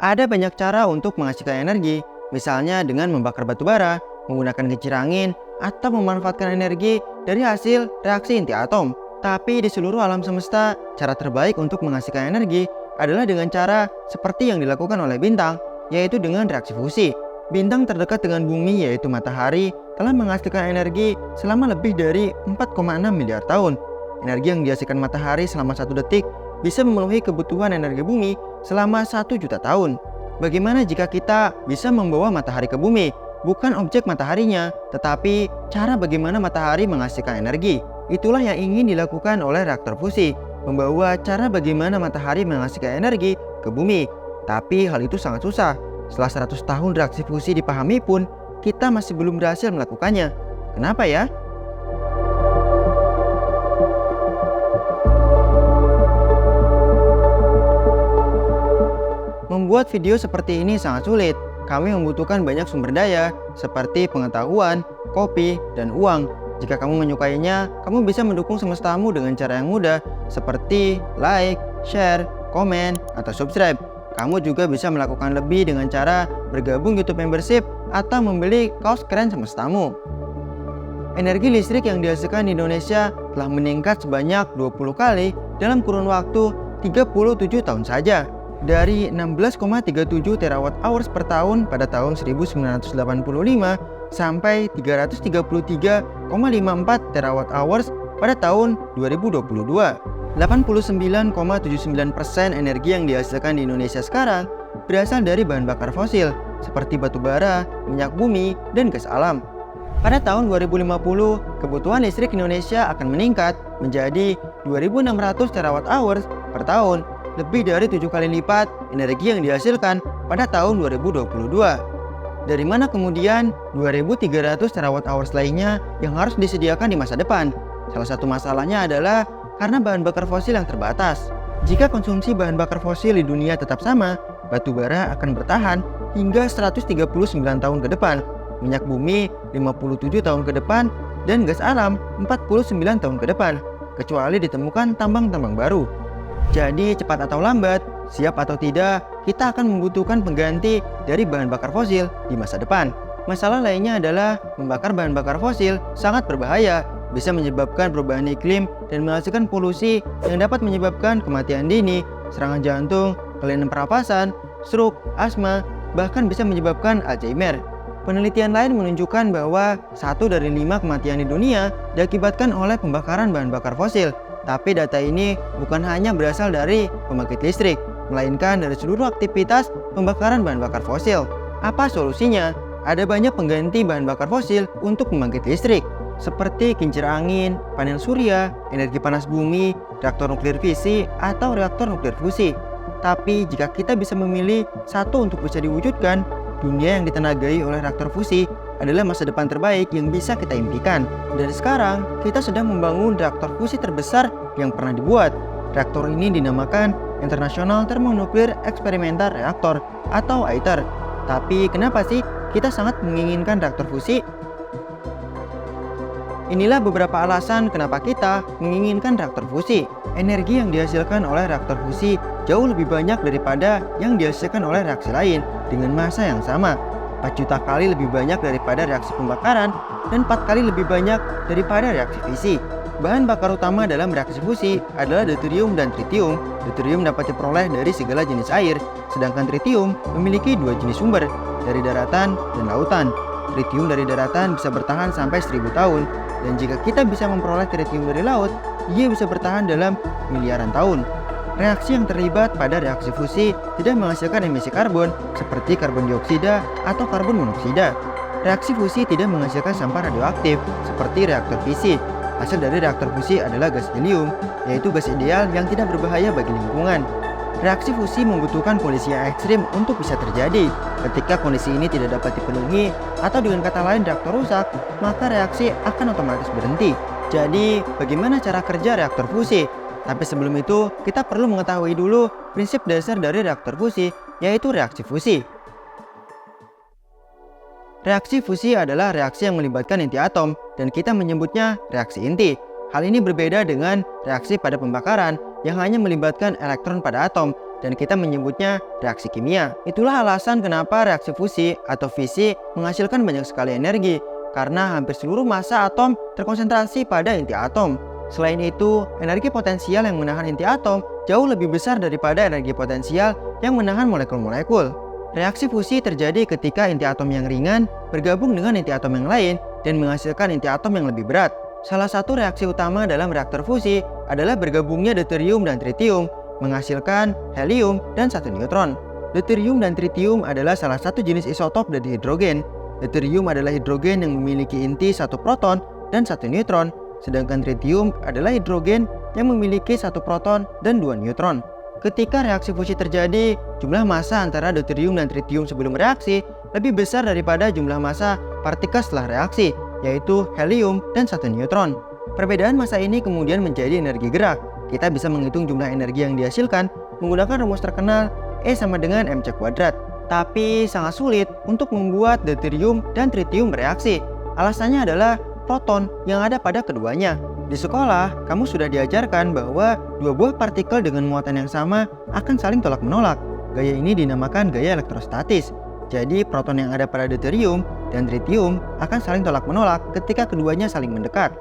Ada banyak cara untuk menghasilkan energi, misalnya dengan membakar batu bara, menggunakan kincir angin, atau memanfaatkan energi dari hasil reaksi inti atom. Tapi di seluruh alam semesta, cara terbaik untuk menghasilkan energi adalah dengan cara seperti yang dilakukan oleh bintang, yaitu dengan reaksi fusi. Bintang terdekat dengan bumi yaitu matahari telah menghasilkan energi selama lebih dari 4,6 miliar tahun. Energi yang dihasilkan matahari selama 1 detik bisa memenuhi kebutuhan energi bumi selama 1 juta tahun. Bagaimana jika kita bisa membawa matahari ke bumi? Bukan objek mataharinya, tetapi cara bagaimana matahari menghasilkan energi. Itulah yang ingin dilakukan oleh reaktor fusi, membawa cara bagaimana matahari menghasilkan energi ke bumi. Tapi hal itu sangat susah. Setelah 100 tahun reaksi fusi dipahami pun, kita masih belum berhasil melakukannya. Kenapa ya? Membuat video seperti ini sangat sulit. Kami membutuhkan banyak sumber daya, seperti pengetahuan, kopi, dan uang. Jika kamu menyukainya, kamu bisa mendukung semestamu dengan cara yang mudah, seperti like, share, komen, atau subscribe. Kamu juga bisa melakukan lebih dengan cara bergabung YouTube Membership atau membeli kaos keren semestamu. Energi listrik yang dihasilkan di Indonesia telah meningkat sebanyak 20 kali dalam kurun waktu 37 tahun saja. Dari 16,37 terawatt hours per tahun pada tahun 1985 sampai 333,54 terawatt hours pada tahun 2022. 89,79% energi yang dihasilkan di Indonesia sekarang berasal dari bahan bakar fosil seperti batu bara, minyak bumi, dan gas alam. Pada tahun 2050, kebutuhan listrik Indonesia akan meningkat menjadi 2.600 terawatt hours per tahun, lebih dari 7 kali lipat energi yang dihasilkan pada tahun 2022. Dari mana kemudian 2.300 terawatt hours lainnya yang harus disediakan di masa depan? Salah satu masalahnya adalah karena bahan bakar fosil yang terbatas. Jika konsumsi bahan bakar fosil di dunia tetap sama, batu bara akan bertahan hingga 139 tahun ke depan, minyak bumi 57 tahun ke depan, dan gas alam 49 tahun ke depan, kecuali ditemukan tambang-tambang baru. Jadi cepat atau lambat, siap atau tidak, kita akan membutuhkan pengganti dari bahan bakar fosil di masa depan. Masalah lainnya adalah membakar bahan bakar fosil sangat berbahaya, bisa menyebabkan perubahan iklim dan menghasilkan polusi yang dapat menyebabkan kematian dini, serangan jantung, kelainan pernapasan, stroke, asma, bahkan bisa menyebabkan Alzheimer. Penelitian lain menunjukkan bahwa 1 dari 5 kematian di dunia diakibatkan oleh pembakaran bahan bakar fosil. Tapi data ini bukan hanya berasal dari pembangkit listrik, melainkan dari seluruh aktivitas pembakaran bahan bakar fosil. Apa solusinya? Ada banyak pengganti bahan bakar fosil untuk pembangkit listrik, seperti kincir angin, panel surya, energi panas bumi, reaktor nuklir fisi, atau reaktor nuklir fusi. Tapi jika kita bisa memilih satu untuk bisa diwujudkan, dunia yang ditenagai oleh reaktor fusi adalah masa depan terbaik yang bisa kita impikan. Dari sekarang, kita sedang membangun reaktor fusi terbesar yang pernah dibuat. Reaktor ini dinamakan International Thermonuclear Experimental Reactor atau ITER. Tapi kenapa sih kita sangat menginginkan reaktor fusi? Inilah beberapa alasan kenapa kita menginginkan reaktor fusi. Energi yang dihasilkan oleh reaktor fusi jauh lebih banyak daripada yang dihasilkan oleh reaksi lain dengan massa yang sama. 4 juta kali lebih banyak daripada reaksi pembakaran dan 4 kali lebih banyak daripada reaksi fisi. Bahan bakar utama dalam reaksi fusi adalah deuterium dan tritium. Deuterium dapat diperoleh dari segala jenis air, sedangkan tritium memiliki 2 jenis sumber, dari daratan dan lautan. Tritium dari daratan bisa bertahan sampai 1000 tahun, dan jika kita bisa memperoleh tritium dari laut, ia bisa bertahan dalam miliaran tahun. Reaksi yang terlibat pada reaksi fusi tidak menghasilkan emisi karbon seperti karbon dioksida atau karbon monoksida. Reaksi fusi tidak menghasilkan sampah radioaktif seperti reaktor fisi. Hasil dari reaktor fusi adalah gas helium, yaitu gas ideal yang tidak berbahaya bagi lingkungan. Reaksi fusi membutuhkan kondisi yang ekstrim untuk bisa terjadi. Ketika kondisi ini tidak dapat dipenuhi, atau dengan kata lain reaktor rusak, maka reaksi akan otomatis berhenti. Jadi, bagaimana cara kerja reaktor fusi? Tapi sebelum itu, kita perlu mengetahui dulu prinsip dasar dari reaktor fusi, yaitu reaksi fusi. Reaksi fusi adalah reaksi yang melibatkan inti atom, dan kita menyebutnya reaksi inti. Hal ini berbeda dengan reaksi pada pembakaran yang hanya melibatkan elektron pada atom dan kita menyebutnya reaksi kimia. Itulah alasan kenapa reaksi fusi atau fisi menghasilkan banyak sekali energi, karena hampir seluruh massa atom terkonsentrasi pada inti atom. Selain itu, energi potensial yang menahan inti atom jauh lebih besar daripada energi potensial yang menahan molekul-molekul. Reaksi fusi terjadi ketika inti atom yang ringan bergabung dengan inti atom yang lain dan menghasilkan inti atom yang lebih berat. Salah satu reaksi utama dalam reaktor fusi adalah bergabungnya deuterium dan tritium, menghasilkan helium dan satu neutron. Deuterium dan tritium adalah salah satu jenis isotop dari hidrogen. Deuterium adalah hidrogen yang memiliki inti satu proton dan satu neutron, sedangkan tritium adalah hidrogen yang memiliki satu proton dan dua neutron. Ketika reaksi fusi terjadi, jumlah massa antara deuterium dan tritium sebelum reaksi lebih besar daripada jumlah massa partikel setelah reaksi, yaitu helium dan satu neutron. Perbedaan massa ini kemudian menjadi energi gerak. Kita bisa menghitung jumlah energi yang dihasilkan menggunakan rumus terkenal E sama dengan mc². Tapi sangat sulit untuk membuat deuterium dan tritium bereaksi. Alasannya adalah proton yang ada pada keduanya. Di sekolah, kamu sudah diajarkan bahwa dua buah partikel dengan muatan yang sama akan saling tolak-menolak. Gaya ini dinamakan gaya elektrostatis. Jadi, proton yang ada pada deuterium dan tritium akan saling tolak-menolak ketika keduanya saling mendekat.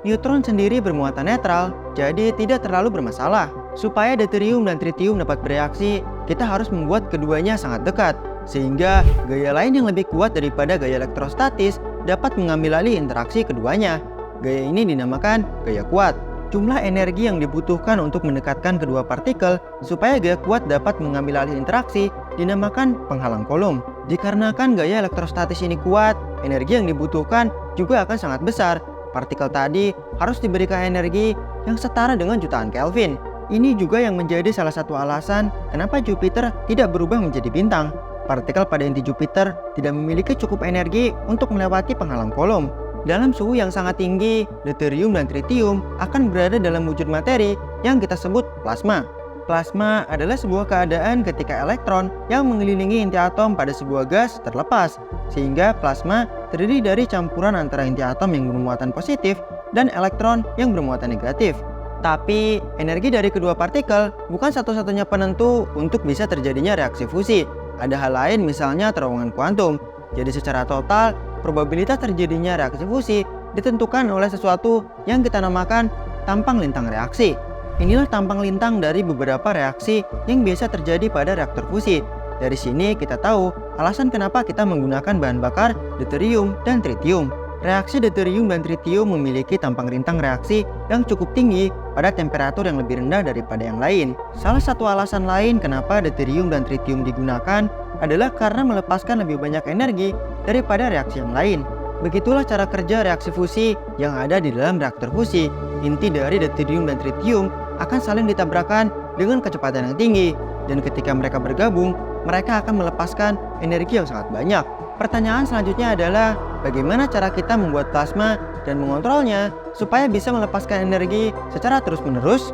Neutron sendiri bermuatan netral, jadi tidak terlalu bermasalah. Supaya deuterium dan tritium dapat bereaksi, kita harus membuat keduanya sangat dekat, sehingga gaya lain yang lebih kuat daripada gaya elektrostatis dapat mengambil alih interaksi keduanya. Gaya ini dinamakan gaya kuat. Jumlah energi yang dibutuhkan untuk mendekatkan kedua partikel supaya gaya kuat dapat mengambil alih interaksi dinamakan penghalang Coulomb. Dikarenakan gaya elektrostatis ini kuat, energi yang dibutuhkan juga akan sangat besar. Partikel tadi harus diberikan energi yang setara dengan jutaan Kelvin. Ini juga yang menjadi salah satu alasan kenapa Jupiter tidak berubah menjadi bintang. Partikel pada inti Jupiter tidak memiliki cukup energi untuk melewati penghalang Coulomb. Dalam suhu yang sangat tinggi, deuterium dan tritium akan berada dalam wujud materi yang kita sebut plasma. Plasma adalah sebuah keadaan ketika elektron yang mengelilingi inti atom pada sebuah gas terlepas, sehingga plasma terdiri dari campuran antara inti atom yang bermuatan positif dan elektron yang bermuatan negatif. Tapi, energi dari kedua partikel bukan satu-satunya penentu untuk bisa terjadinya reaksi fusi. Ada hal lain, misalnya terowongan kuantum. Jadi secara total, probabilitas terjadinya reaksi fusi ditentukan oleh sesuatu yang kita namakan tampang lintang reaksi. Inilah tampang lintang dari beberapa reaksi yang biasa terjadi pada reaktor fusi. Dari sini kita tahu alasan kenapa kita menggunakan bahan bakar deuterium dan tritium. Reaksi deuterium dan tritium memiliki tampang lintang reaksi yang cukup tinggi pada temperatur yang lebih rendah daripada yang lain. Salah satu alasan lain kenapa deuterium dan tritium digunakan adalah karena melepaskan lebih banyak energi daripada reaksi yang lain. Begitulah cara kerja reaksi fusi yang ada di dalam reaktor fusi. Inti dari deuterium dan tritium akan saling ditabrakkan dengan kecepatan yang tinggi, dan ketika mereka bergabung, mereka akan melepaskan energi yang sangat banyak. Pertanyaan selanjutnya adalah, bagaimana cara kita membuat plasma dan mengontrolnya supaya bisa melepaskan energi secara terus-menerus?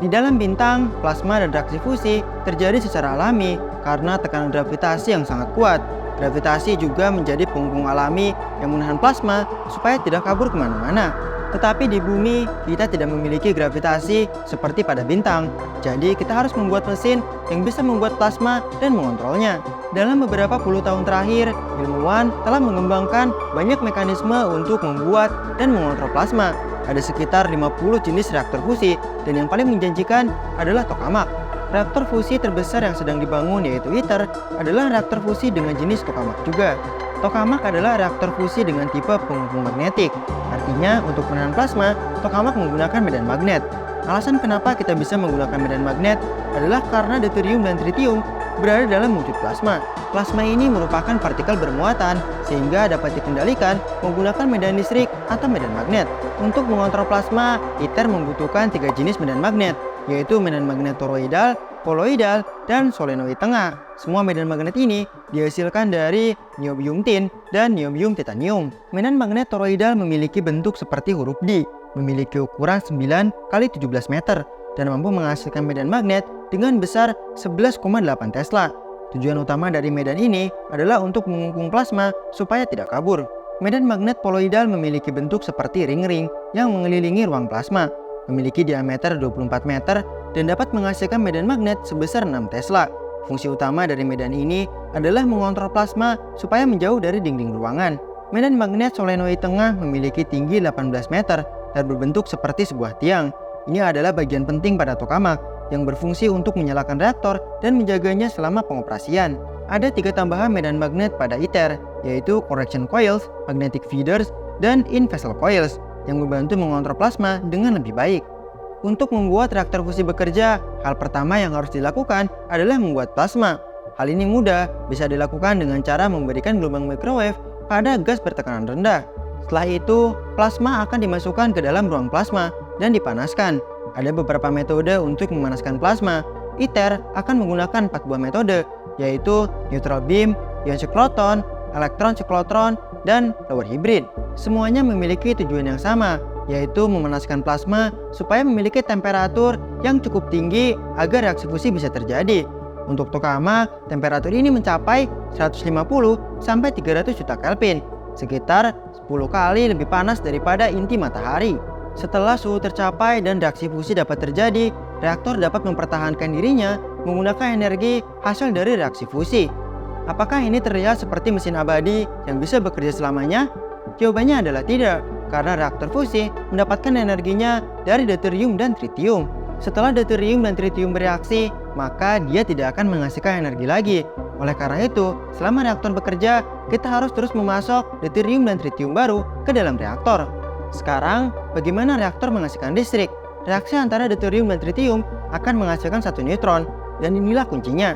Di dalam bintang, plasma dan reaksi fusi terjadi secara alami karena tekanan gravitasi yang sangat kuat. Gravitasi juga menjadi penghubung alami yang menahan plasma supaya tidak kabur kemana-mana. Tetapi di bumi, kita tidak memiliki gravitasi seperti pada bintang. Jadi kita harus membuat mesin yang bisa membuat plasma dan mengontrolnya. Dalam beberapa puluh tahun terakhir, ilmuwan telah mengembangkan banyak mekanisme untuk membuat dan mengontrol plasma. Ada sekitar 50 jenis reaktor fusi, dan yang paling menjanjikan adalah tokamak. Reaktor fusi terbesar yang sedang dibangun yaitu ITER adalah reaktor fusi dengan jenis tokamak juga. Tokamak adalah reaktor fusi dengan tipe penghubung magnetik. Artinya, untuk menahan plasma, tokamak menggunakan medan magnet. Alasan kenapa kita bisa menggunakan medan magnet adalah karena deuterium dan tritium berada dalam wujud plasma. Plasma ini merupakan partikel bermuatan, sehingga dapat dikendalikan menggunakan medan listrik atau medan magnet. Untuk mengontrol plasma, ITER membutuhkan 3 jenis medan magnet, yaitu medan magnet toroidal, koloidal, dan solenoid tengah. Semua medan magnet ini dihasilkan dari niobium tin dan niobium titanium. Medan magnet toroidal memiliki bentuk seperti huruf D, memiliki ukuran 9 x 17 meter, dan mampu menghasilkan medan magnet dengan besar 11,8 Tesla. Tujuan utama dari medan ini adalah untuk mengungkung plasma supaya tidak kabur. Medan magnet poloidal memiliki bentuk seperti ring-ring yang mengelilingi ruang plasma, memiliki diameter 24 meter dan dapat menghasilkan medan magnet sebesar 6 Tesla. Fungsi utama dari medan ini adalah mengontrol plasma supaya menjauh dari dinding ruangan. Medan magnet solenoid tengah memiliki tinggi 18 meter dan berbentuk seperti sebuah tiang. Ini adalah bagian penting pada tokamak yang berfungsi untuk menyalakan reaktor dan menjaganya selama pengoperasian. Ada 3 tambahan medan magnet pada ITER, yaitu correction coils, magnetic feeders, dan in-vessel coils yang membantu mengontrol plasma dengan lebih baik. Untuk membuat reaktor fusi bekerja, hal pertama yang harus dilakukan adalah membuat plasma. Hal ini mudah, bisa dilakukan dengan cara memberikan gelombang microwave pada gas bertekanan rendah. Setelah itu, plasma akan dimasukkan ke dalam ruang plasma dan dipanaskan. Ada beberapa metode untuk memanaskan plasma. ITER akan menggunakan 4 buah metode, yaitu neutral beam, ion cyclotron, elektron cyclotron, dan lower hybrid. Semuanya memiliki tujuan yang sama, yaitu memanaskan plasma supaya memiliki temperatur yang cukup tinggi agar reaksi fusi bisa terjadi. Untuk tokamak, temperatur ini mencapai 150 sampai 300 juta Kelvin, sekitar 10 kali lebih panas daripada inti matahari. Setelah suhu tercapai dan reaksi fusi dapat terjadi, reaktor dapat mempertahankan dirinya menggunakan energi hasil dari reaksi fusi. Apakah ini terlihat seperti mesin abadi yang bisa bekerja selamanya? Jawabannya adalah tidak, karena reaktor fusi mendapatkan energinya dari deuterium dan tritium. Setelah deuterium dan tritium bereaksi, maka dia tidak akan menghasilkan energi lagi. Oleh karena itu, selama reaktor bekerja, kita harus terus memasok deuterium dan tritium baru ke dalam reaktor. Sekarang, bagaimana reaktor menghasilkan listrik? Reaksi antara deuterium dan tritium akan menghasilkan satu neutron, dan inilah kuncinya.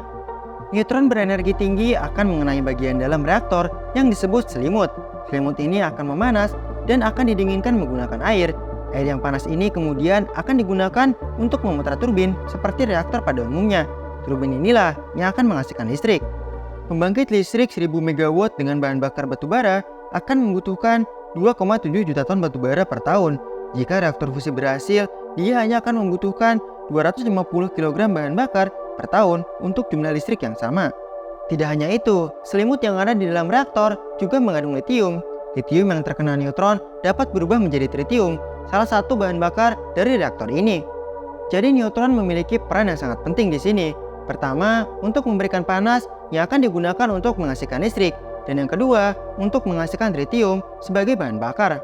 Neutron berenergi tinggi akan mengenai bagian dalam reaktor yang disebut selimut. Selimut ini akan memanas dan akan didinginkan menggunakan air. Air yang panas ini kemudian akan digunakan untuk memutar turbin seperti reaktor pada umumnya. Turbin inilah yang akan menghasilkan listrik. Pembangkit listrik 1000 MW dengan bahan bakar batubara akan membutuhkan 2,7 juta ton batubara per tahun. Jika reaktor fusi berhasil, dia hanya akan membutuhkan 250 kg bahan bakar per tahun untuk jumlah listrik yang sama. Tidak hanya itu, selimut yang ada di dalam reaktor juga mengandung litium. Litium yang terkena neutron dapat berubah menjadi tritium, salah satu bahan bakar dari reaktor ini. Jadi neutron memiliki peran yang sangat penting di sini. Pertama, untuk memberikan panas yang akan digunakan untuk menghasilkan listrik, dan yang kedua, untuk menghasilkan tritium sebagai bahan bakar.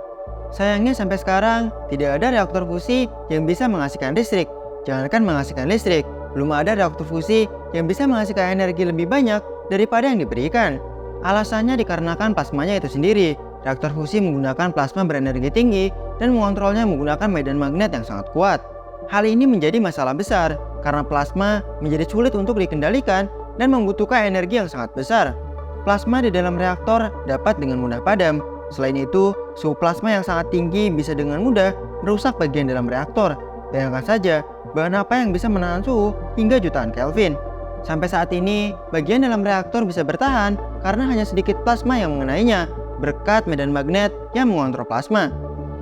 Sayangnya sampai sekarang, tidak ada reaktor fusi yang bisa menghasilkan listrik. Jangankan menghasilkan listrik, belum ada reaktor fusi yang bisa menghasilkan energi lebih banyak daripada yang diberikan. Alasannya dikarenakan plasmanya itu sendiri. Reaktor fusi menggunakan plasma berenergi tinggi dan mengontrolnya menggunakan medan magnet yang sangat kuat. Hal ini menjadi masalah besar karena plasma menjadi sulit untuk dikendalikan dan membutuhkan energi yang sangat besar. Plasma di dalam reaktor dapat dengan mudah padam. Selain itu, suhu plasma yang sangat tinggi bisa dengan mudah merusak bagian dalam reaktor. Bayangkan saja, bahan apa yang bisa menahan suhu hingga jutaan Kelvin. Sampai saat ini, bagian dalam reaktor bisa bertahan karena hanya sedikit plasma yang mengenainya, berkat medan magnet yang mengontrol plasma.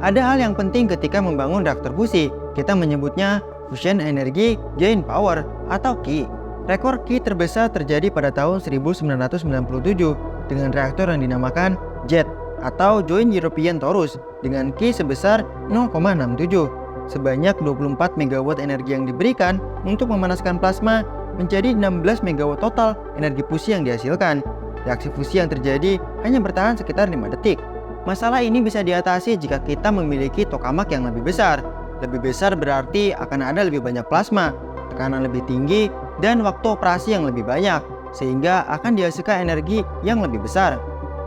Ada hal yang penting ketika membangun reaktor fusi, kita menyebutnya Fusion Energy Gain Power atau KI. Rekor KI terbesar terjadi pada tahun 1997 dengan reaktor yang dinamakan JET atau Joint European Torus dengan KI sebesar 0,67. Sebanyak 24 MW energi yang diberikan untuk memanaskan plasma menjadi 16 MW total energi fusi yang dihasilkan. Reaksi fusi yang terjadi hanya bertahan sekitar 5 detik. Masalah ini bisa diatasi jika kita memiliki tokamak yang lebih besar. Lebih besar berarti akan ada lebih banyak plasma, tekanan lebih tinggi, dan waktu operasi yang lebih banyak, sehingga akan dihasilkan energi yang lebih besar.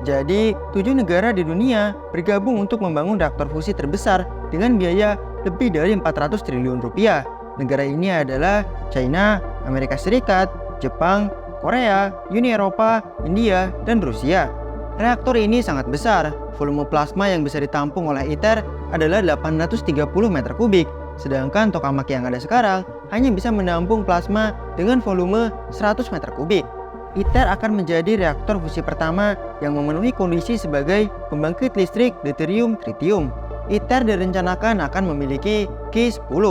Jadi, 7 negara di dunia bergabung untuk membangun reaktor fusi terbesar dengan biaya lebih dari 400 triliun rupiah. Negara ini adalah China, Amerika Serikat, Jepang, Korea, Uni Eropa, India, dan Rusia. Reaktor ini sangat besar. Volume plasma yang bisa ditampung oleh ITER adalah 830 meter kubik, sedangkan tokamak yang ada sekarang hanya bisa menampung plasma dengan volume 100 meter kubik. ITER akan menjadi reaktor fusi pertama yang memenuhi kondisi sebagai pembangkit listrik deuterium tritium. ITER direncanakan akan memiliki Ki-10.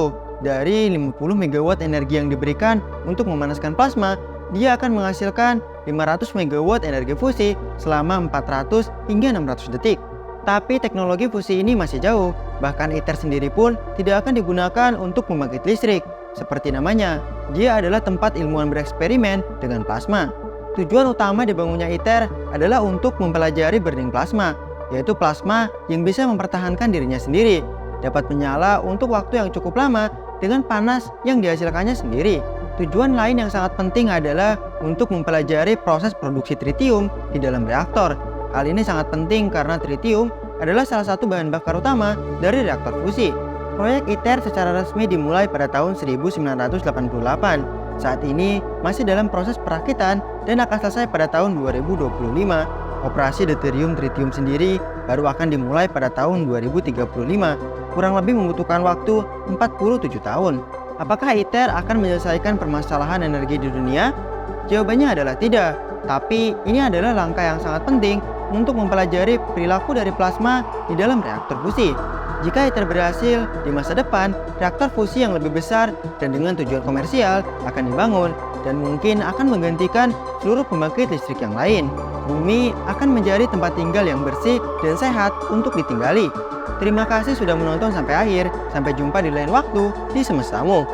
Dari 50 MW energi yang diberikan untuk memanaskan plasma, dia akan menghasilkan 500 MW energi fusi selama 400 hingga 600 detik. Tapi teknologi fusi ini masih jauh, bahkan ITER sendiri pun tidak akan digunakan untuk membangkit listrik. Seperti namanya, dia adalah tempat ilmuwan bereksperimen dengan plasma. Tujuan utama dibangunnya ITER adalah untuk mempelajari burning plasma, yaitu plasma yang bisa mempertahankan dirinya sendiri, dapat menyala untuk waktu yang cukup lama dengan panas yang dihasilkannya sendiri. Tujuan lain yang sangat penting adalah untuk mempelajari proses produksi tritium di dalam reaktor. Hal ini sangat penting karena tritium adalah salah satu bahan bakar utama dari reaktor fusi. Proyek ITER secara resmi dimulai pada tahun 1988. Saat ini masih dalam proses perakitan dan akan selesai pada tahun 2025. Operasi deuterium tritium sendiri baru akan dimulai pada tahun 2035. Kurang lebih membutuhkan waktu 47 tahun. Apakah ITER akan menyelesaikan permasalahan energi di dunia? Jawabannya adalah tidak. Tapi ini adalah langkah yang sangat penting untuk mempelajari perilaku dari plasma di dalam reaktor fusi. Jika ITER berhasil, di masa depan, reaktor fusi yang lebih besar dan dengan tujuan komersial akan dibangun dan mungkin akan menggantikan seluruh pembangkit listrik yang lain. Bumi akan menjadi tempat tinggal yang bersih dan sehat untuk ditinggali. Terima kasih sudah menonton sampai akhir. Sampai jumpa di lain waktu di semestamu.